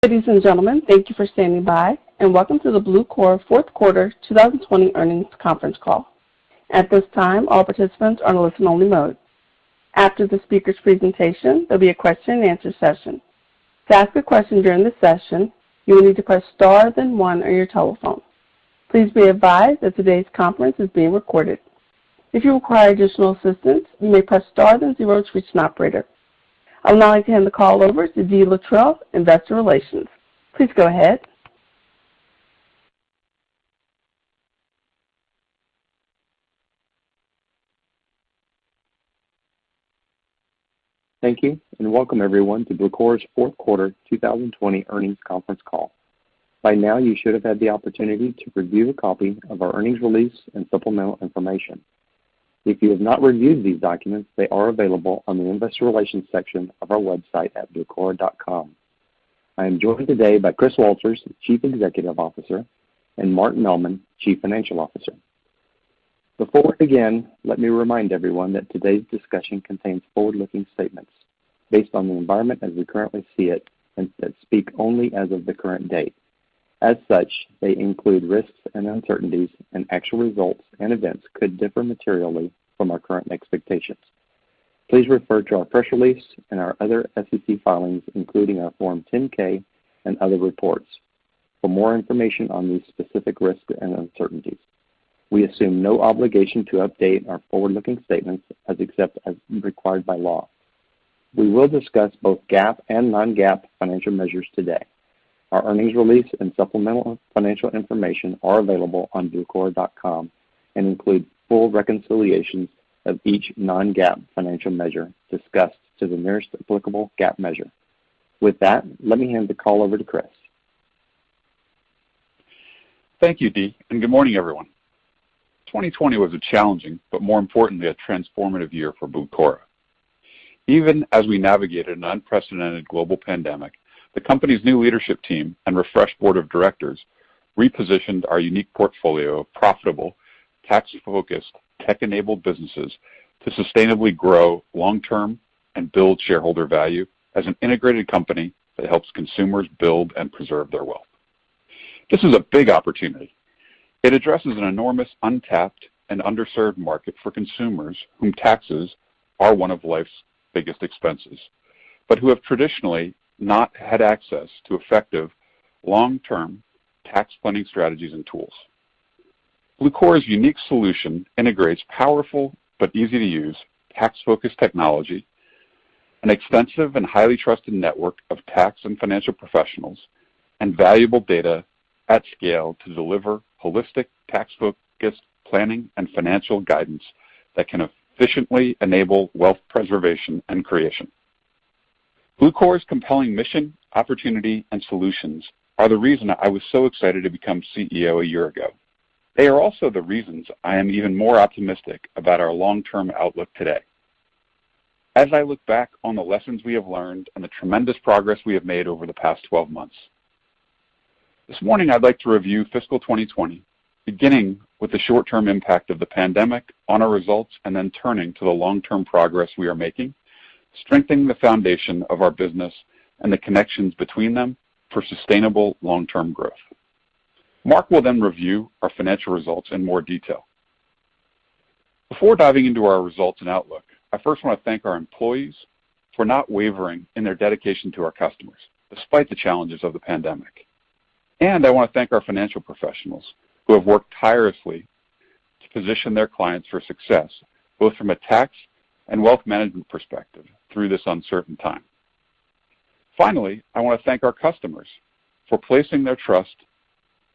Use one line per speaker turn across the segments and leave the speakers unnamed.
Ladies and gentlemen, thank you for standing by, and welcome to the Bluecora fourth quarter 2020 earnings conference call. At this time, all participants are in listen-only mode. After the speaker's presentation, there'll be a question-and-answer session. To ask a question during the session, you will need to press star then one on your telephone. Please be advised that today's conference is being recorded. If you require additional assistance, you may press star then zero to reach an operator. I would now like to hand the call over to Dee Luttrell, Investor Relations. Please go ahead.
Thank you, and welcome everyone to Bluecora's fourth quarter 2020 earnings conference call. By now, you should have had the opportunity to review a copy of our earnings release and supplemental information. If you have not reviewed these documents, they are available on the Investor Relations section of our website at Bluecora.com. I am joined today by Chris Walters, Chief Executive Officer, and Mark Mehlman, Chief Financial Officer. Before we begin, let me remind everyone that today's discussion contains forward-looking statements based on the environment as we currently see it and that speak only as of the current date. As such, they include risks and uncertainties, and actual results and events could differ materially from our current expectations. Please refer to our press release and our other SEC filings, including our Form 10-K and other reports, for more information on these specific risks and uncertainties. We assume no obligation to update our forward-looking statements except as required by law. We will discuss both GAAP and non-GAAP financial measures today. Our earnings release and supplemental financial information are available on Bluecora.com and include full reconciliations of each non-GAAP financial measure discussed to the nearest applicable GAAP measure. With that, let me hand the call over to Chris.
Thank you, Dee, and good morning, everyone. 2020 was a challenging, but more importantly, a transformative year for Bluecora. Even as we navigated an unprecedented global pandemic, the company's new leadership team and refreshed board of directors repositioned our unique portfolio of profitable, tax-focused, tech-enabled businesses to sustainably grow long-term and build shareholder value as an integrated company that helps consumers build and preserve their wealth. This is a big opportunity. It addresses an enormous untapped and underserved market for consumers whom taxes are one of life's biggest expenses, but who have traditionally not had access to effective, long-term tax planning strategies and tools. Bluecora's unique solution integrates powerful but easy-to-use tax-focused technology, an extensive and highly trusted network of tax and financial professionals, and valuable data at scale to deliver holistic, tax-focused planning and financial guidance that can efficiently enable wealth preservation and creation. Bluecora's compelling mission, opportunity, and solutions are the reason I was so excited to become CEO a year ago. They are also the reasons I am even more optimistic about our long-term outlook today. As I look back on the lessons we have learned and the tremendous progress we have made over the past 12 months. This morning, I'd like to review fiscal 2020, beginning with the short-term impact of the pandemic on our results and then turning to the long-term progress we are making, strengthening the foundation of our business and the connections between them for sustainable long-term growth. Mark will then review our financial results in more detail. Before diving into our results and outlook, I first want to thank our employees for not wavering in their dedication to our customers, despite the challenges of the pandemic. And I want to thank our financial professionals who have worked tirelessly to position their clients for success, both from a tax and wealth management perspective through this uncertain time. Finally, I want to thank our customers for placing their trust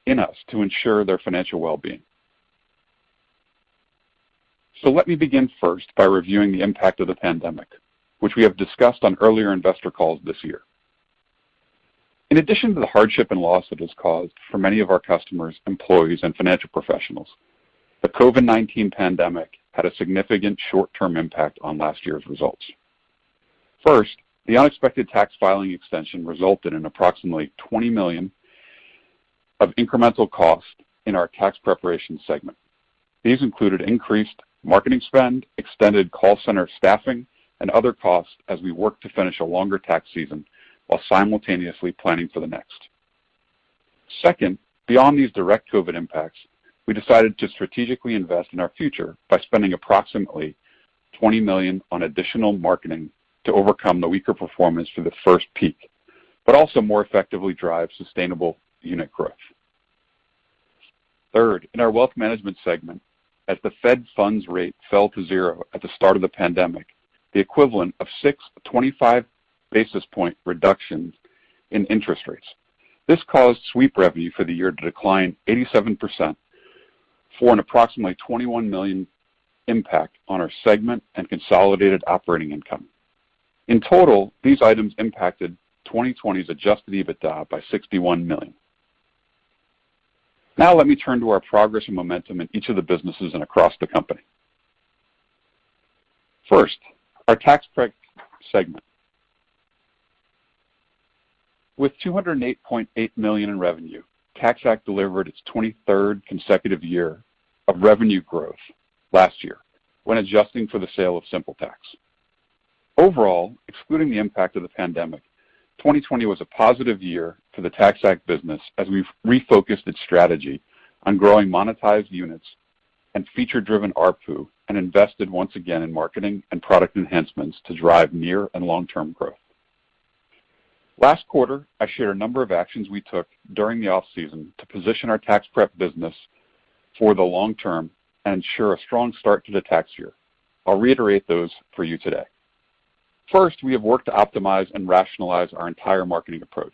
in us to ensure their financial well-being. So let me begin first by reviewing the impact of the pandemic, which we have discussed on earlier investor calls this year. In addition to the hardship and loss it has caused for many of our customers, employees, and financial professionals, the COVID-19 pandemic had a significant short-term impact on last year's results. First, the unexpected tax filing extension resulted in approximately $20 million of incremental cost in our tax preparation segment. These included increased marketing spend, extended call center staffing, and other costs as we worked to finish a longer tax season while simultaneously planning for the next. Second, beyond these direct COVID impacts, we decided to strategically invest in our future by spending approximately $20 million on additional marketing to overcome the weaker performance for the first peak, but also more effectively drive sustainable unit growth. Third, in our wealth management segment, as the Fed funds rate fell to zero at the start of the pandemic, the equivalent of 6 25 basis point reductions in interest rates. This caused sweep revenue for the year to decline 87% for an approximately $21 million impact on our segment and consolidated operating income. In total, these items impacted 2020's adjusted EBITDA by $61 million. Now let me turn to our progress and momentum in each of the businesses and across the company. First, our tax prep segment. With $208.8 million in revenue, TaxAct delivered its 23rd consecutive year of revenue growth last year when adjusting for the sale of SimpleTax. Overall, excluding the impact of the pandemic, 2020 was a positive year for the TaxAct business as we refocused its strategy on growing monetized units and feature-driven ARPU and invested once again in marketing and product enhancements to drive near and long-term growth. Last quarter, I shared a number of actions we took during the off-season to position our tax prep business for the long term and ensure a strong start to the tax year. I'll reiterate those for you today. First, we have worked to optimize and rationalize our entire marketing approach.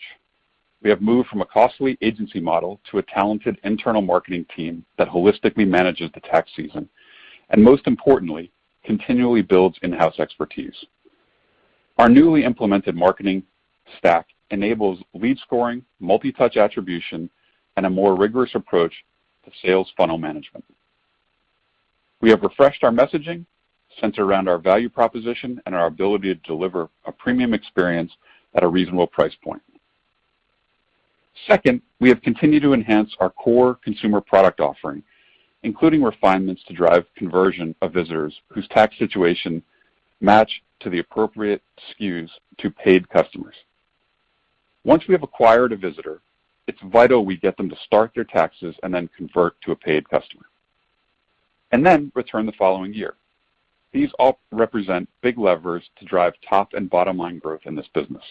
We have moved from a costly agency model to a talented internal marketing team that holistically manages the tax season, and most importantly, continually builds in-house expertise. Our newly implemented marketing stack enables lead scoring, multi-touch attribution, and a more rigorous approach to sales funnel management. We have refreshed our messaging, centered around our value proposition and our ability to deliver a premium experience at a reasonable price point. Second, we have continued to enhance our core consumer product offering, including refinements to drive conversion of visitors whose tax situation match to the appropriate SKUs to paid customers. Once we have acquired a visitor, it's vital we get them to start their taxes and then convert to a paid customer, and then return the following year. These all represent big levers to drive top and bottom line growth in this business.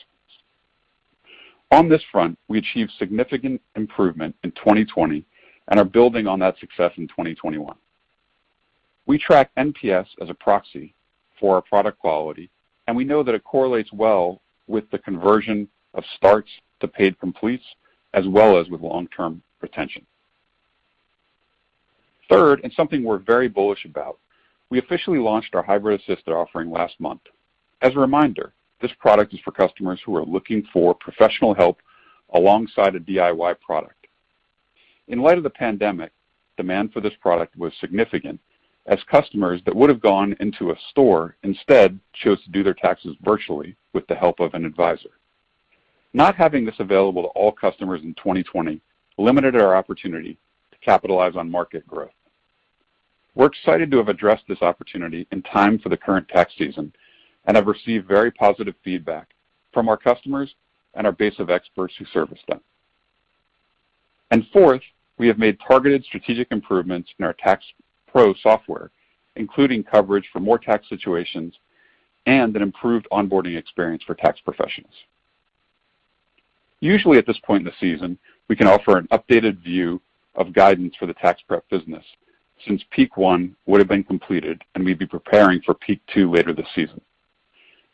On this front, we achieved significant improvement in 2020 and are building on that success in 2021. We track NPS as a proxy for our product quality, and we know that it correlates well with the conversion of starts to paid completes, as well as with long-term retention. Third, and something we're very bullish about, we officially launched our Hybrid Assisted offering last month. As a reminder, this product is for customers who are looking for professional help alongside a DIY product. In light of the pandemic, demand for this product was significant, as customers that would have gone into a store instead chose to do their taxes virtually with the help of an advisor. Not having this available to all customers in 2020 limited our opportunity to capitalize on market growth. We're excited to have addressed this opportunity in time for the current tax season and have received very positive feedback from our customers and our base of experts who service them. And fourth, we have made targeted strategic improvements in our Tax Pro software, including coverage for more tax situations and an improved onboarding experience for tax professionals. Usually at this point in the season, we can offer an updated view of guidance for the tax prep business, since Peak 1 would have been completed and we'd be preparing for Peak 2 later this season.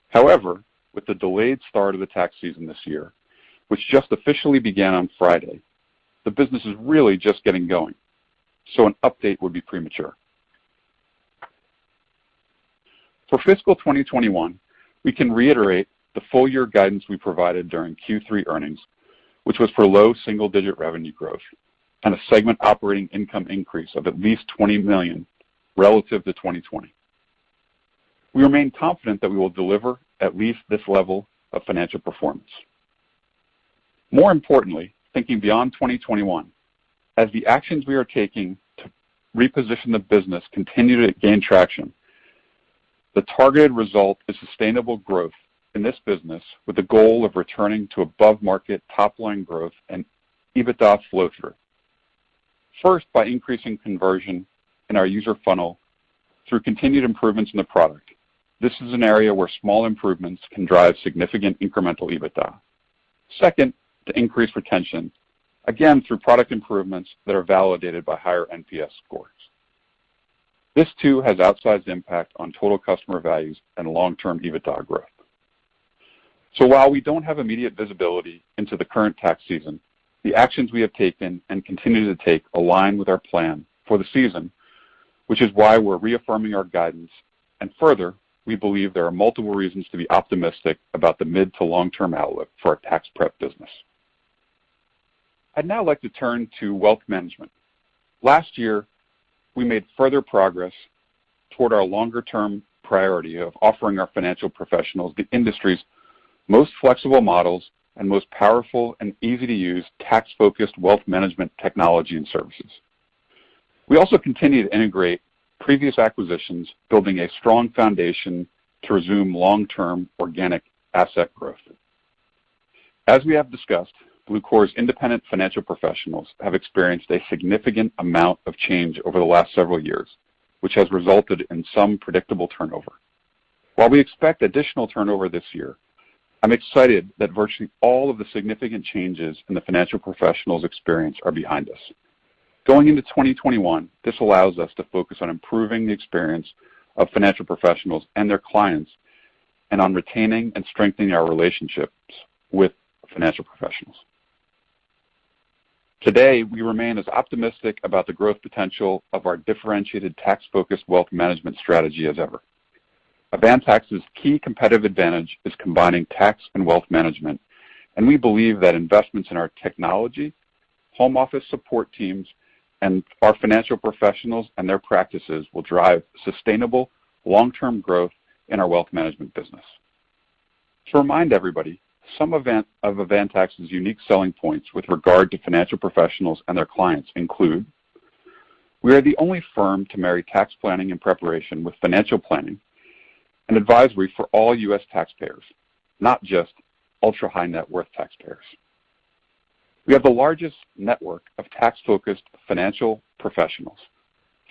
However, with the delayed start of the tax season this year, which just officially began on Friday, the business is really just getting going, so an update would be premature. For fiscal 2021, we can reiterate the full year guidance we provided during Q3 earnings, which was for low single-digit revenue growth and a segment operating income increase of at least $20 million relative to 2020. We remain confident that we will deliver at least this level of financial performance. More importantly, thinking beyond 2021, as the actions we are taking to reposition the business continue to gain traction, the targeted result is sustainable growth in this business with the goal of returning to above-market top-line growth and Ebitda flow-through. First, by increasing conversion in our user funnel through continued improvements in the product. This is an area where small improvements can drive significant incremental Ebitda. Second, to increase retention, again through product improvements that are validated by higher NPS scores. This too has outsized impact on total customer values and long-term Ebitda growth. So while we don't have immediate visibility into the current tax season, the actions we have taken and continue to take align with our plan for the season, which is why we're reaffirming our guidance. And further, we believe there are multiple reasons to be optimistic about the mid to long-term outlook for our tax prep business. I'd now like to turn to wealth management. Last year, we made further progress toward our longer-term priority of offering our financial professionals the industry's most flexible models and most powerful and easy-to-use tax-focused wealth management technology and services. We also continue to integrate previous acquisitions, building a strong foundation to resume long-term organic asset growth. As we have discussed, Bluecora's independent financial professionals have experienced a significant amount of change over the last several years, which has resulted in some predictable turnover. While we expect additional turnover this year, I'm excited that virtually all of the significant changes in the financial professionals' experience are behind us. Going into 2021, this allows us to focus on improving the experience of financial professionals and their clients and on retaining and strengthening our relationships with financial professionals. Today, we remain as optimistic about the growth potential of our differentiated tax-focused wealth management strategy as ever. Avantax's key competitive advantage is combining tax and wealth management, and we believe that investments in our technology, home office support teams, and our financial professionals and their practices will drive sustainable, long-term growth in our wealth management business. To remind everybody, some of Avantax's unique selling points with regard to financial professionals and their clients include: we are the only firm to marry tax planning and preparation with financial planning and advisory for all U.S. taxpayers, not just ultra-high net worth taxpayers. We have the largest network of tax-focused financial professionals,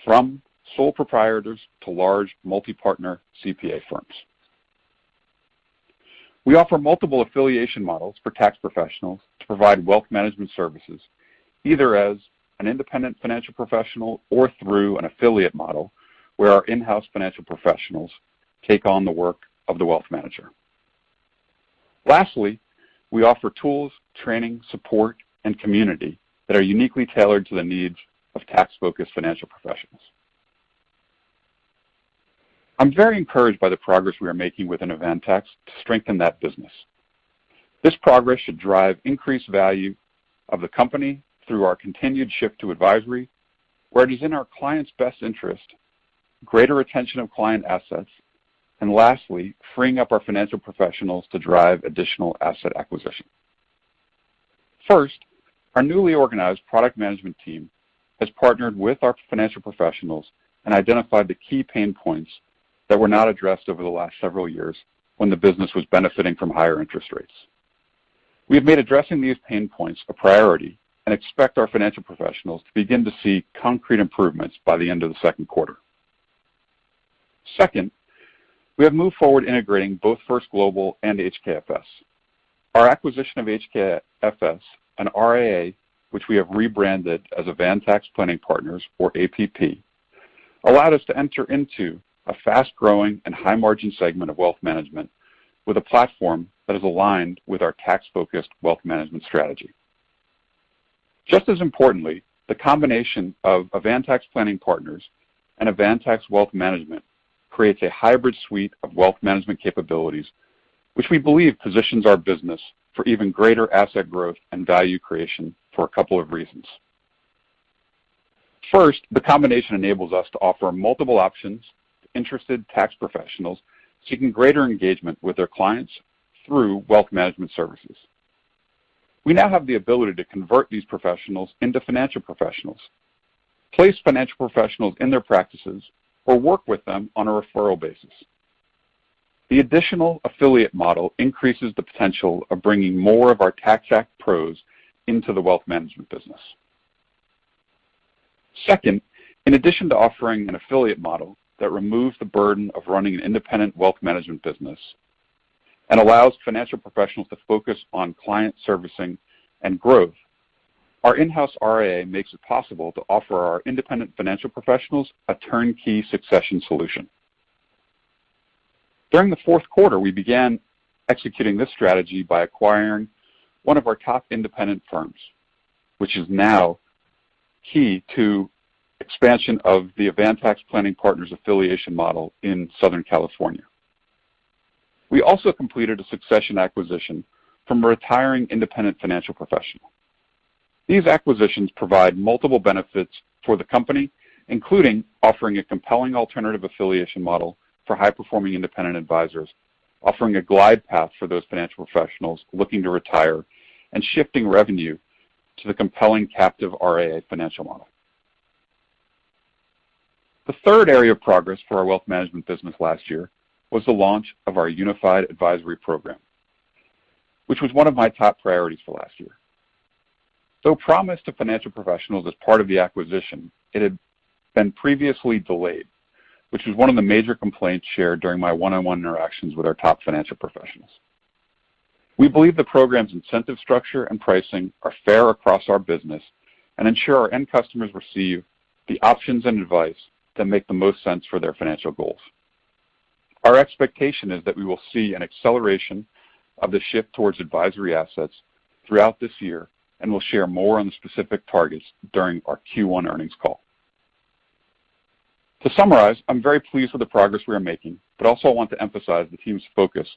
from sole proprietors to large multi-partner CPA firms. We offer multiple affiliation models for tax professionals to provide wealth management services, either as an independent financial professional or through an affiliate model where our in-house financial professionals take on the work of the wealth manager. Lastly, we offer tools, training, support, and community that are uniquely tailored to the needs of tax-focused financial professionals. I'm very encouraged by the progress we are making within Avantax to strengthen that business. This progress should drive increased value of the company through our continued shift to advisory, where it is in our clients' best interest, greater retention of client assets, and lastly, freeing up our financial professionals to drive additional asset acquisition. First, our newly organized product management team has partnered with our financial professionals and identified the key pain points that were not addressed over the last several years when the business was benefiting from higher interest rates. We have made addressing these pain points a priority and expect our financial professionals to begin to see concrete improvements by the end of the second quarter. Second, we have moved forward integrating both First Global and HKFS. Our acquisition of HKFS and RIA, which we have rebranded as Avantax Planning Partners, or APP, allowed us to enter into a fast-growing and high-margin segment of wealth management with a platform that is aligned with our tax-focused wealth management strategy. Just as importantly, the combination of Avantax Planning Partners and Avantax Wealth Management creates a hybrid suite of wealth management capabilities, which we believe positions our business for even greater asset growth and value creation for a couple of reasons. First, the combination enables us to offer multiple options to interested tax professionals seeking greater engagement with their clients through wealth management services. We now have the ability to convert these professionals into financial professionals, place financial professionals in their practices, or work with them on a referral basis. The additional affiliate model increases the potential of bringing more of our Tax Act pros into the wealth management business. Second, in addition to offering an affiliate model that removes the burden of running an independent wealth management business and allows financial professionals to focus on client servicing and growth, our in-house RIA makes it possible to offer our independent financial professionals a turnkey succession solution. During the fourth quarter, we began executing this strategy by acquiring one of our top independent firms, which is now key to expansion of the Avantax Planning Partners affiliation model in Southern California. We also completed a succession acquisition from a retiring independent financial professional. These acquisitions provide multiple benefits for the company, including offering a compelling alternative affiliation model for high-performing independent advisors, offering a glide path for those financial professionals looking to retire, and shifting revenue to the compelling captive RIA financial model. The third area of progress for our wealth management business last year was the launch of our Unified Advisory Program, which was one of my top priorities for last year. Though promised to financial professionals as part of the acquisition, it had been previously delayed, which was one of the major complaints shared during my one-on-one interactions with our top financial professionals. We believe the program's incentive structure and pricing are fair across our business and ensure our end customers receive the options and advice that make the most sense for their financial goals. Our expectation is that we will see an acceleration of the shift towards advisory assets throughout this year, and we'll share more on the specific targets during our Q1 earnings call. To summarize, I'm very pleased with the progress we are making, but also want to emphasize the team's focus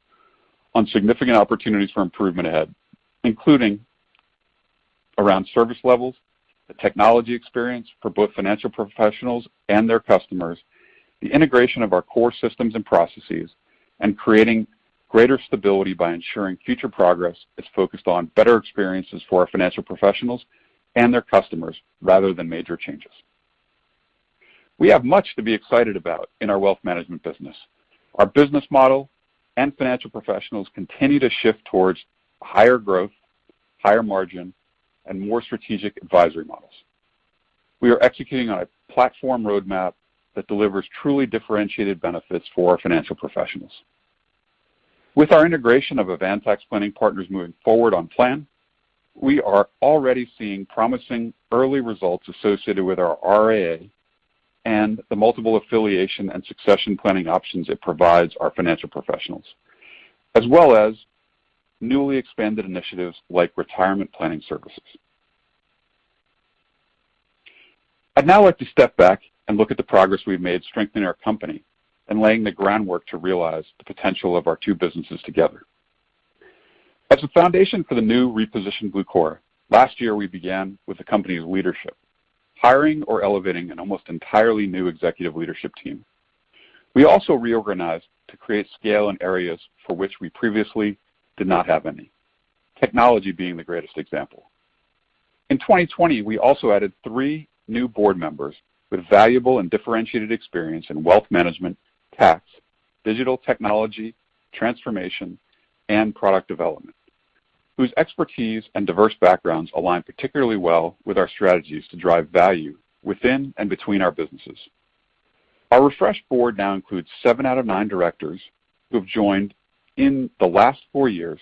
on significant opportunities for improvement ahead, including around service levels, the technology experience for both financial professionals and their customers, the integration of our core systems and processes, and creating greater stability by ensuring future progress is focused on better experiences for our financial professionals and their customers rather than major changes. We have much to be excited about in our wealth management business. Our business model and financial professionals continue to shift towards higher growth, higher margin, and more strategic advisory models. We are executing on a platform roadmap that delivers truly differentiated benefits for our financial professionals. With our integration of Avantax Planning Partners moving forward on plan, we are already seeing promising early results associated with our RIA and the multiple affiliation and succession planning options it provides our financial professionals, as well as newly expanded initiatives like retirement planning services. I'd now like to step back and look at the progress we've made strengthening our company and laying the groundwork to realize the potential of our two businesses together. As a foundation for the new repositioned Bluecora, last year we began with the company's leadership, hiring or elevating an almost entirely new executive leadership team. We also reorganized to create scale in areas for which we previously did not have any, technology being the greatest example. In 2020, we also added 3 new board members with valuable and differentiated experience in wealth management, tax, digital technology, transformation, and product development, whose expertise and diverse backgrounds align particularly well with our strategies to drive value within and between our businesses. Our refreshed board now includes 7 out of 9 directors who have joined in the last 4 years.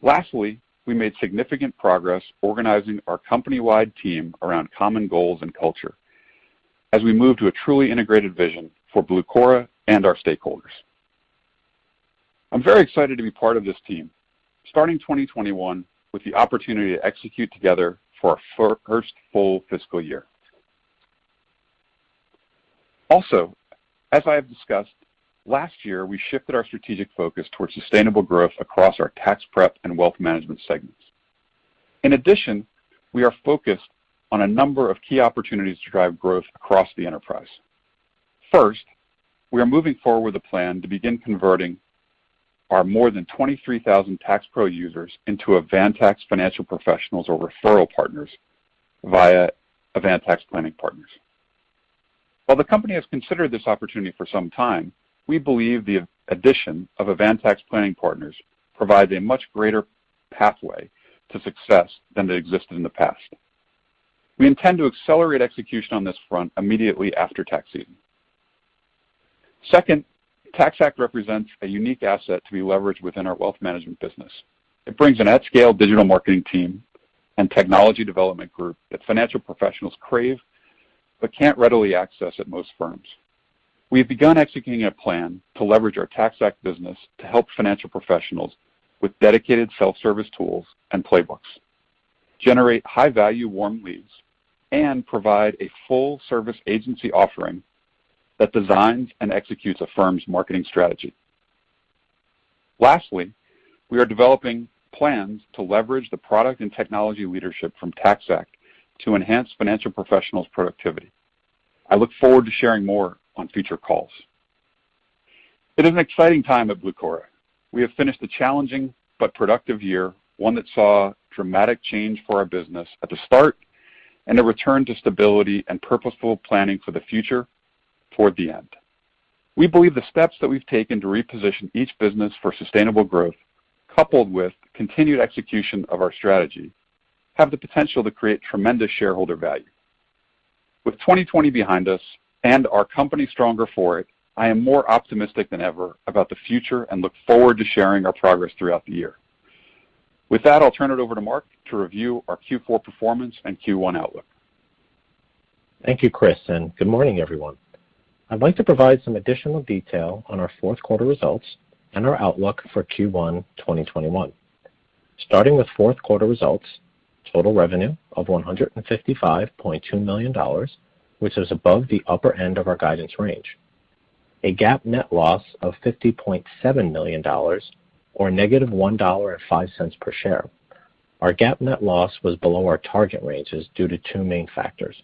Lastly, we made significant progress organizing our company-wide team around common goals and culture as we move to a truly integrated vision for Bluecora and our stakeholders. I'm very excited to be part of this team, starting 2021 with the opportunity to execute together for our first full fiscal year. Also, as I have discussed, last year we shifted our strategic focus towards sustainable growth across our tax prep and wealth management segments. In addition, we are focused on a number of key opportunities to drive growth across the enterprise. First, we are moving forward with a plan to begin converting our more than 23,000 tax pro users into Avantax financial professionals or referral partners via Avantax Planning Partners. While the company has considered this opportunity for some time, we believe the addition of Avantax Planning Partners provides a much greater pathway to success than that existed in the past. We intend to accelerate execution on this front immediately after tax season. Second, TaxAct represents a unique asset to be leveraged within our wealth management business. It brings an at-scale digital marketing team and technology development group that financial professionals crave but can't readily access at most firms. We have begun executing a plan to leverage our TaxAct business to help financial professionals with dedicated self-service tools and playbooks, generate high-value warm leads, and provide a full-service agency offering that designs and executes a firm's marketing strategy. Lastly, we are developing plans to leverage the product and technology leadership from TaxAct to enhance financial professionals' productivity. I look forward to sharing more on future calls. It is an exciting time at Bluecora. We have finished a challenging but productive year, one that saw dramatic change for our business at the start and a return to stability and purposeful planning for the future toward the end. We believe the steps that we've taken to reposition each business for sustainable growth, coupled with continued execution of our strategy, have the potential to create tremendous shareholder value. With 2020 behind us and our company stronger for it, I am more optimistic than ever about the future and look forward to sharing our progress throughout the year. With that, I'll turn it over to Mark to review our Q4 performance and Q1 outlook.
Thank you, Chris, and good morning, everyone. I'd like to provide some additional detail on our fourth quarter results and our outlook for Q1 2021. Starting with fourth quarter results, total revenue of $155.2 million, which is above the upper end of our guidance range. A GAAP net loss of $50.7 million, or negative $1.05 per share. Our GAAP net loss was below our target ranges due to two main factors.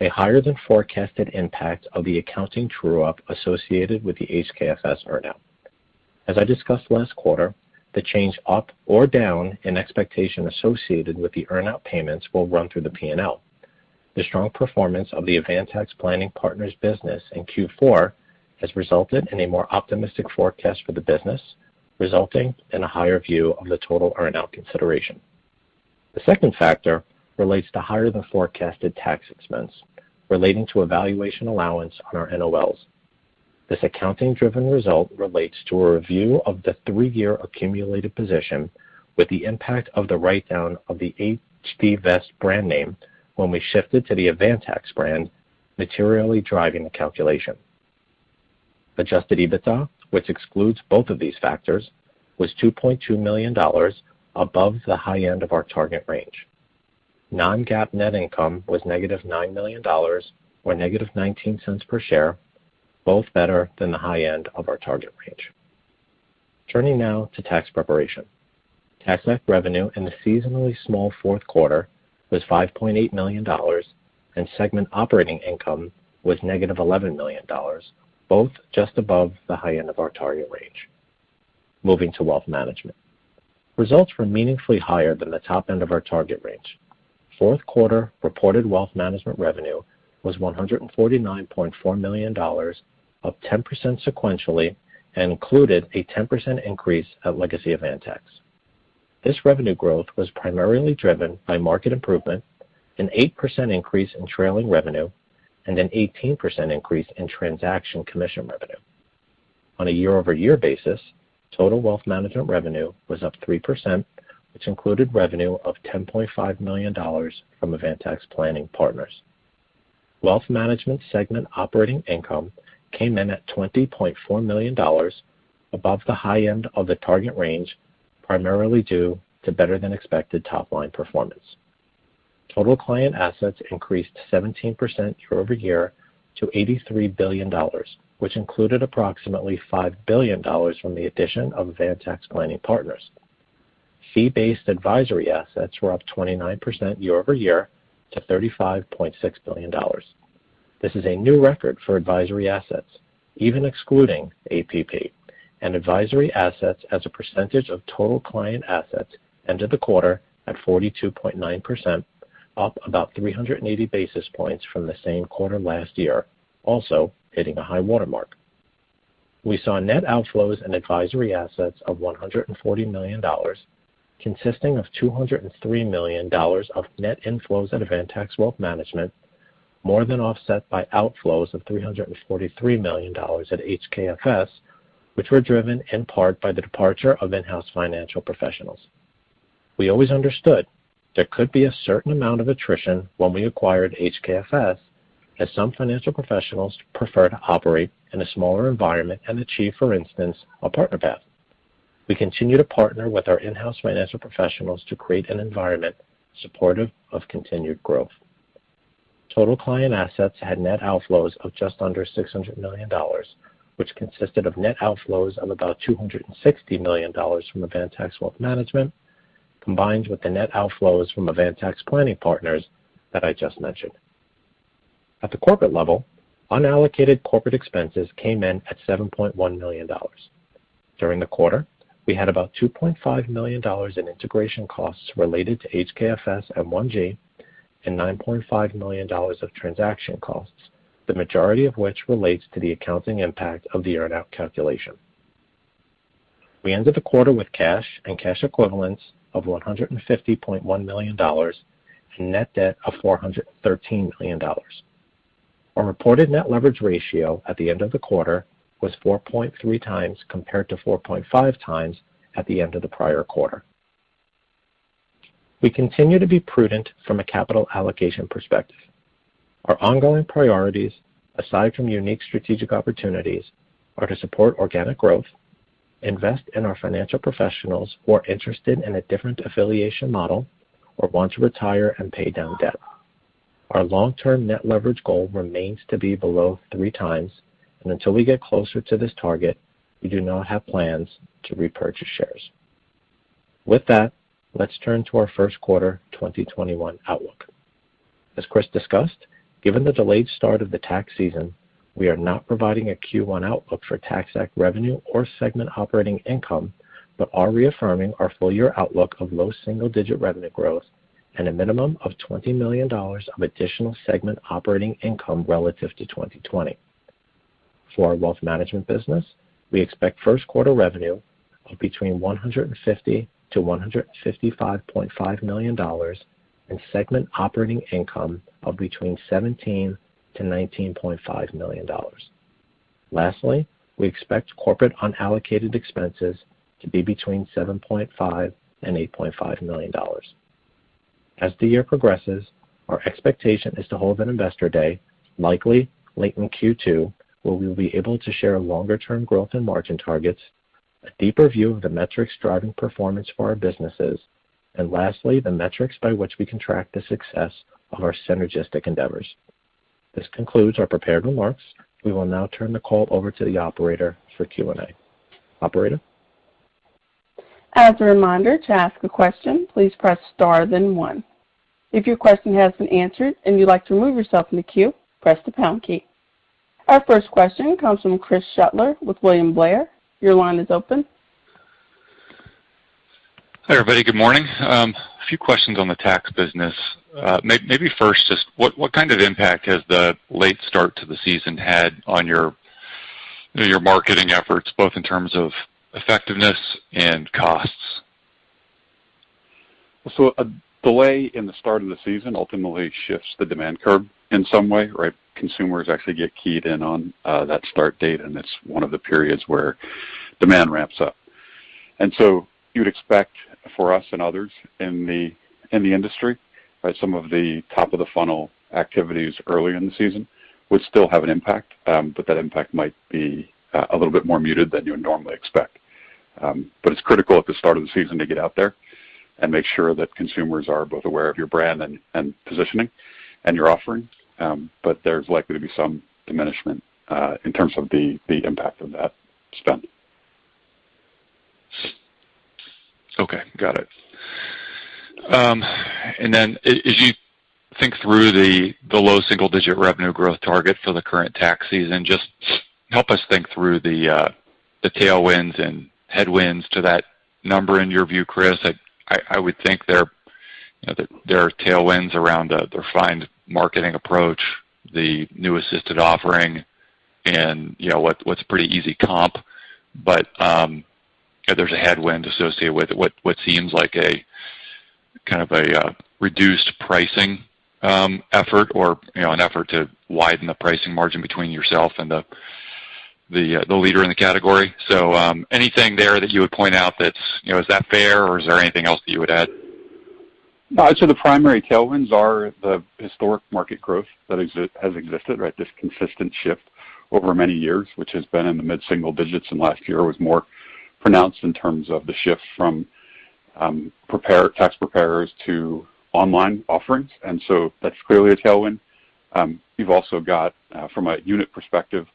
A higher than forecasted impact of the accounting true-up associated with the HKFS earnout. As I discussed last quarter, the change up or down in expectation associated with the earnout payments will run through the P&L. The strong performance of the Avantax Planning Partners business in Q4 has resulted in a more optimistic forecast for the business, resulting in a higher view of the total earnout consideration. The second factor relates to higher than forecasted tax expense relating to a valuation allowance on our NOLs. This accounting-driven result relates to a review of the 3-year accumulated position with the impact of the write-down of the HD Vest brand name when we shifted to the Avantax brand, materially driving the calculation. Adjusted Ebitda, which excludes both of these factors, was $2.2 million above the high end of our target range. Non-GAAP net income was negative $9 million, or negative 19 cents per share, both better than the high end of our target range. Turning now to tax preparation. TaxAct revenue in the seasonally small fourth quarter was $5.8 million, and segment operating income was negative $11 million, both just above the high end of our target range. Moving to wealth management. Results were meaningfully higher than the top end of our target range. Fourth quarter reported wealth management revenue was $149.4 million, up 10% sequentially, and included a 10% increase at Legacy Avantax. This revenue growth was primarily driven by market improvement, an 8% increase in trailing revenue, and an 18% increase in transaction commission revenue. On a year-over-year basis, total wealth management revenue was up 3%, which included revenue of $10.5 million from Avantax Planning Partners. Wealth management segment operating income came in at $20.4 million, above the high end of the target range, primarily due to better than expected top-line performance. Total client assets increased 17% year-over-year to $83 billion, which included approximately $5 billion from the addition of Avantax Planning Partners. Fee-based advisory assets were up 29% year-over-year to $35.6 billion. This is a new record for advisory assets, even excluding APP, and advisory assets as a percentage of total client assets ended the quarter at 42.9%, up about 380 basis points from the same quarter last year, also hitting a high watermark. we saw net outflows in advisory assets of $140 million, consisting of $203 million of net inflows at Avantax Wealth Management, more than offset by outflows of $343 million at HKFS, which were driven in part by the departure of in-house financial professionals. We always understood there could be a certain amount of attrition when we acquired HKFS, as some financial professionals prefer to operate in a smaller environment and achieve, for instance, a partner path. We continue to partner with our in-house financial professionals to create an environment supportive of continued growth. Total client assets had net outflows of just under $600 million, which consisted of net outflows of about $260 million from Avantax Wealth Management, combined with the net outflows from Avantax Planning Partners that I just mentioned. At the corporate level, unallocated corporate expenses came in at $7.1 million. During the quarter, we had about $2.5 million in integration costs related to HKFS and 1G and $9.5 million of transaction costs, the majority of which relates to the accounting impact of the earnout calculation. We ended the quarter with cash and cash equivalents of $150.1 million and net debt of $413 million. Our reported net leverage ratio at the end of the quarter was 4.3 times compared to 4.5 times at the end of the prior quarter. We continue to be prudent from a capital allocation perspective. Our ongoing priorities, aside from unique strategic opportunities, are to support organic growth, invest in our financial professionals who are interested in a different affiliation model or want to retire and pay down debt. Our long-term net leverage goal remains to be below 3 times, and until we get closer to this target, we do not have plans to repurchase shares. With that, let's turn to our first quarter 2021 outlook. As Chris discussed, given the delayed start of the tax season, we are not providing a Q1 outlook for Tax Act revenue or segment operating income, but are reaffirming our full-year outlook of low single-digit revenue growth and a minimum of $20 million of additional segment operating income relative to 2020. For our wealth management business, we expect first quarter revenue of between $150 to $155.5 million and segment operating income of between $17 to $19.5 million. Lastly, we expect corporate unallocated expenses to be between $7.5 and $8.5 million. As the year progresses, our expectation is to hold an investor day, likely late in Q2, where we will be able to share longer-term growth and margin targets, a deeper view of the metrics driving performance for our businesses, and lastly, the metrics by which we can track the success of our synergistic endeavors. This concludes our prepared remarks. We will now turn the call over to the operator for Q&A. Operator?
As a reminder, to ask a question, please press star then 1. If your question has been answered and you'd like to remove yourself from the queue, press the pound key. Our first question comes from Chris Shutler with William Blair. Your line is open.
Hi, everybody. Good morning. A few questions on the tax business. Maybe first, just what kind of impact has the late start to the season had on your marketing efforts, both in terms of effectiveness and costs?
So a delay in the start of the season ultimately shifts the demand curve in some way, right? Consumers actually get keyed in on that start date, and it's one of the periods where demand ramps up. And so you'd expect for us and others in the industry, right, some of the top of the funnel activities early in the season would still have an impact, but that impact might be a little bit more muted than you would normally expect. But it's critical at the start of the season to get out there and make sure that consumers are both aware of your brand and positioning and your offering. But there's likely to be some diminishment in terms of the impact of that spend.
Okay, got it. And then as you think through the low single-digit revenue growth target for the current tax season, just help us think through the tailwinds and headwinds to that number in your view, Chris. I would think there are tailwinds around the refined marketing approach, the new assisted offering, in what's a pretty easy comp, but there's a headwind associated with it, what seems like a kind of a reduced pricing effort, or an effort to widen the pricing margin between yourself and the leader in the category. So anything there that you would point out that's, is that fair, or is there anything else that you would add?
No, so the primary tailwinds are the historic market growth that has existed, right? This consistent shift over many years, which has been in the mid-single digits, and last year was more pronounced in terms of the shift from tax preparers to online offerings, and so that's clearly a tailwind. You've also got, from a unit perspective,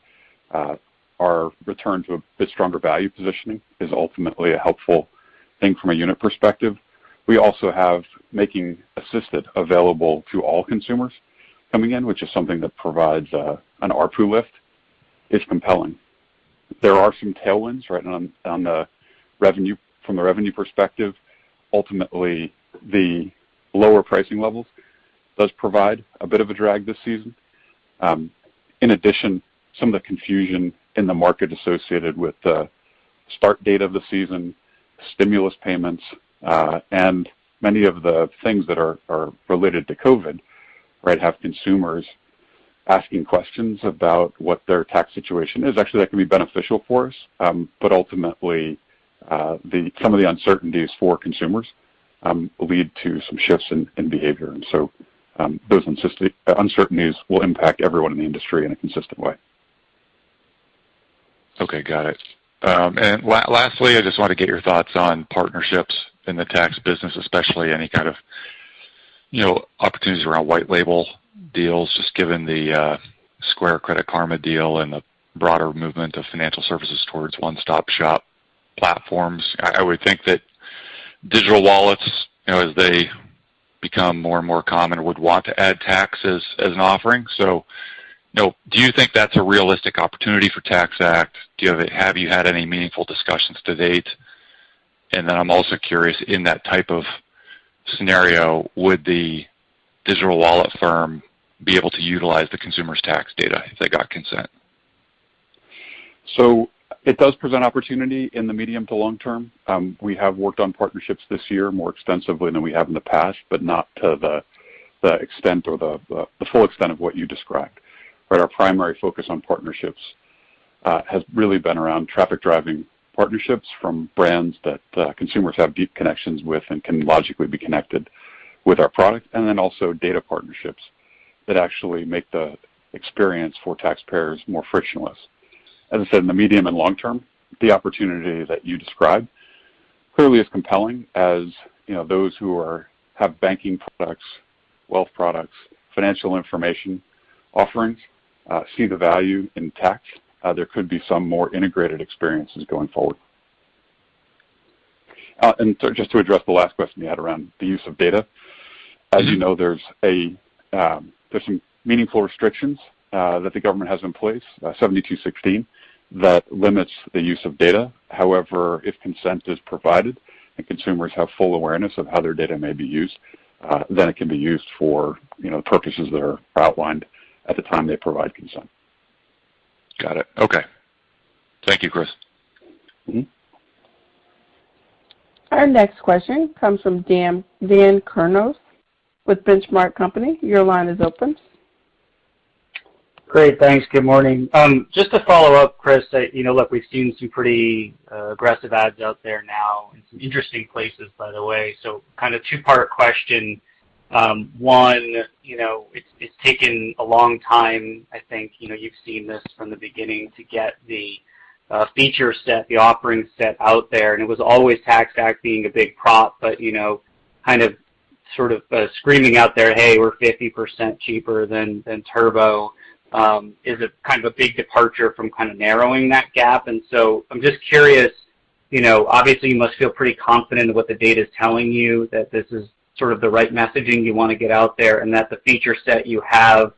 our return to a bit stronger value positioning is ultimately a helpful thing from a unit perspective. We also have making assisted available to all consumers coming in, which is something that provides an ARPU lift, is compelling. There are some tailwinds, right, on the revenue, from the revenue perspective. Ultimately, the lower pricing levels does provide a bit of a drag this season. In addition, some of the confusion in the market associated with the start date of the season, stimulus payments, and many of the things that are related to COVID, right, have consumers asking questions about what their tax situation is. Actually, that can be beneficial for us, but ultimately, some of the uncertainties for consumers lead to some shifts in behavior, and so those uncertainties will impact everyone in the industry in a consistent way.
Okay, got it. And lastly, I just want to get your thoughts on partnerships in the tax business, especially any kind of opportunities around white label deals, just given the Square Credit Karma deal and the broader movement of financial services towards one-stop shop platforms. I would think that digital wallets, as they become more and more common, would want to add tax as an offering. So, do you think that's a realistic opportunity for TaxAct? Have you had any meaningful discussions to date? And then I'm also curious, in that type of scenario, would the digital wallet firm be able to utilize the consumer's tax data if they got consent?
So it does present opportunity in the medium to long term. We have worked on partnerships this year more extensively than we have in the past, but not to the extent or the full extent of what you described. Right, our primary focus on partnerships has really been around traffic driving partnerships from brands that consumers have deep connections with and can logically be connected with our product, and then also data partnerships that actually make the experience for taxpayers more frictionless. As I said, in the medium and long term, the opportunity that you described clearly is compelling, as those who have banking products, wealth products, financial information offerings see the value in tax. There could be some more integrated experiences going forward. And so just to address the last question you had around the use of data, as you know, there's some meaningful restrictions that the government has in place, 7216, that limits the use of data. However, if consent is provided and consumers have full awareness of how their data may be used, then it can be used for purposes that are outlined at the time they provide consent.
Got it. Okay. Thank you, Chris.
Mm-hmm.
Our next question comes from Dan Kurnos with Benchmark Company. Your line is open.
Great, thanks. Good morning. Just to follow up, Chris, look, we've seen some pretty aggressive ads out there now in some interesting places, by the way. So kind of two-part question. One, it's taken a long time. I think, you've seen this from the beginning to get the feature set, the offering set out there. And it was always TaxAct being a big prop, but, kind of sort of screaming out there, hey, we're 50% cheaper than Turbo, is a kind of a big departure from kind of narrowing that gap. And so I'm just curious, obviously you must feel pretty confident in what the data is telling you, that this is sort of the right messaging you want to get out there, and that the feature set you have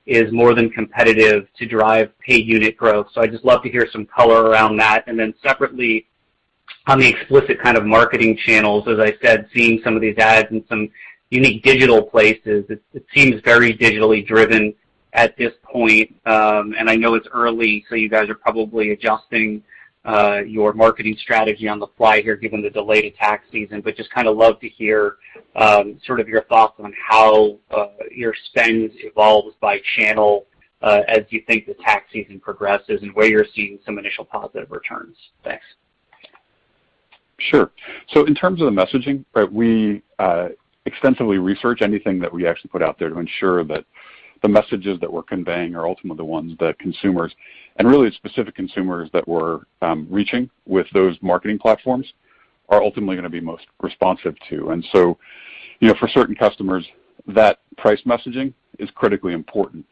is more than competitive to drive paid unit growth. So I'd just love to hear some color around that. And then separately, on the explicit kind of marketing channels, as I said, seeing some of these ads in some unique digital places, it seems very digitally driven. at this point? And I know it's early, so you guys are probably adjusting your marketing strategy on the fly here, given the delay to tax season, but just kind of love to hear sort of your thoughts on how your spend evolves by channel as you think the tax season progresses and where you're seeing some initial positive returns. Thanks.
Sure. So in terms of the messaging, right, we extensively research anything that we actually put out there to ensure that the messages that we're conveying are ultimately the ones that consumers, and really specific consumers that we're reaching with those marketing platforms, are ultimately going to be most responsive to. And so, for certain customers, that price messaging is critically important.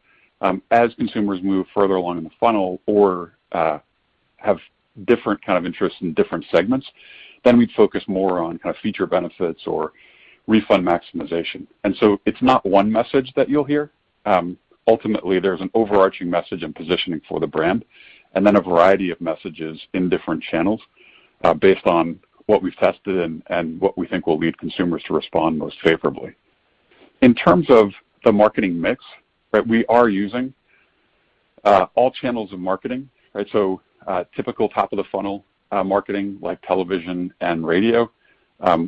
As consumers move further along in the funnel or have different kind of interests in different segments, then we'd focus more on kind of feature benefits or refund maximization. And so it's not one message that you'll hear. Ultimately, there's an overarching message and positioning for the brand, and then a variety of messages in different channels based on what we've tested and what we think will lead consumers to respond most favorably. In terms of the marketing mix, right, we are using all channels of marketing, right? So typical top of the funnel marketing like television and radio.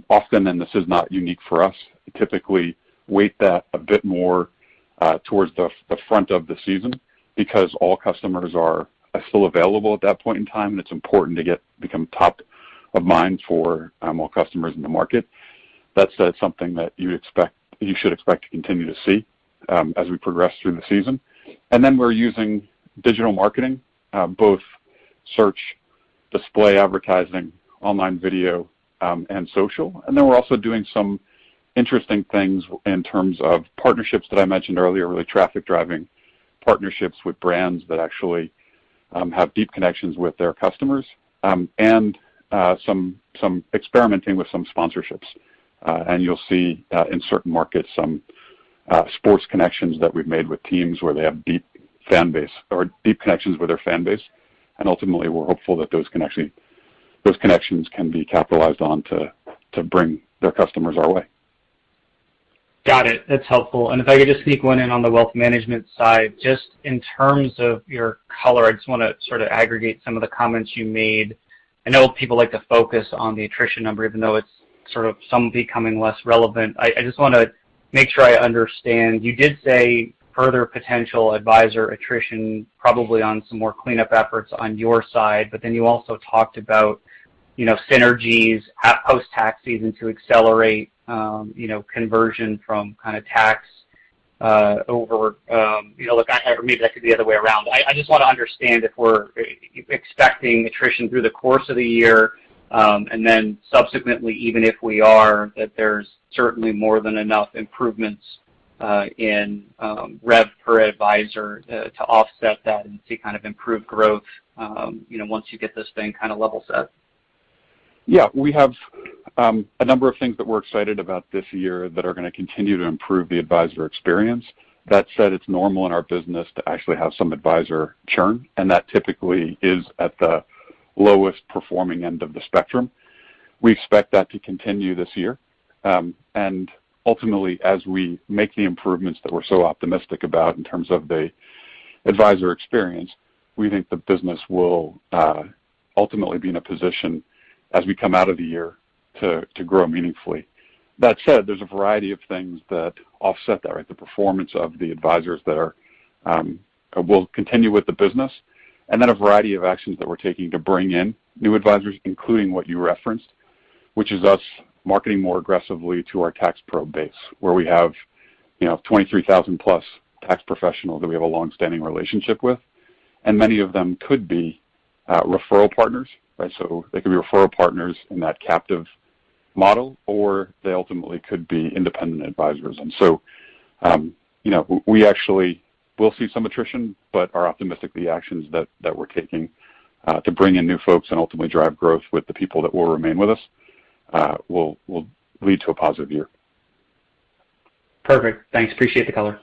Often, and this is not unique for us, typically weight that a bit more towards the front of the season because all customers are still available at that point in time, and it's important to become top of mind for all customers in the market. That's something that you should expect to continue to see as we progress through the season. And then we're using digital marketing, both search, display advertising, online video, and social. And then we're also doing some interesting things in terms of partnerships that I mentioned earlier, really traffic driving partnerships with brands that actually have deep connections with their customers, and some experimenting with some sponsorships. And you'll see in certain markets some sports connections that we've made with teams where they have deep fan base or deep connections with their fan base. And ultimately, we're hopeful that those connections can be capitalized on to bring their customers our way.
Got it. That's helpful. And if I could just sneak one in on the wealth management side, just in terms of your color, I just want to sort of aggregate some of the comments you made. I know people like to focus on the attrition number, even though it's sort of some becoming less relevant. I just want to make sure I understand. You did say further potential advisor attrition, probably on some more cleanup efforts on your side, but then you also talked about, synergies at post-tax season to accelerate, conversion from kind of tax over, or maybe that could be the other way around. I just want to understand if we're expecting attrition through the course of the year, and then subsequently, even if we are, that there's certainly more than enough improvements in rev per advisor to offset that and see kind of improved growth, once you get this thing kind of level set.
Yeah, we have a number of things that we're excited about this year that are going to continue to improve the advisor experience. That said, it's normal in our business to actually have some advisor churn, and that typically is at the lowest performing end of the spectrum. We expect that to continue this year. And ultimately, as we make the improvements that we're so optimistic about in terms of the advisor experience, we think the business will ultimately be in a position as we come out of the year to grow meaningfully. That said, there's a variety of things that offset that, right? The performance of the advisors that are will continue with the business, and then a variety of actions that we're taking to bring in new advisors, including what you referenced, which is us marketing more aggressively to our tax pro base, where we have 23,000 plus tax professionals that we have a long-standing relationship with, and many of them could be referral partners, right? So they could be referral partners in that captive model, or they ultimately could be independent advisors. And so, we actually will see some attrition, but are optimistic the actions that we're taking to bring in new folks and ultimately drive growth with the people that will remain with us will lead to a positive year.
Perfect. Thanks. Appreciate the color.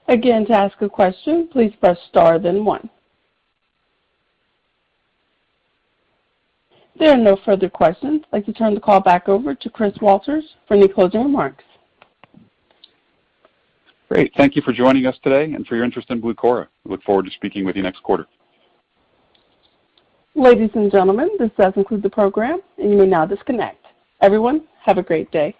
Again, to ask a question, please press star then 1. There are no further questions. I'd like to turn the call back over to Chris Walters for any closing remarks.
Great. Thank you for joining us today and for your interest in Bluecora. We look forward to speaking with you next quarter.
Ladies and gentlemen, this does conclude the program, and you may now disconnect. Everyone, have a great day.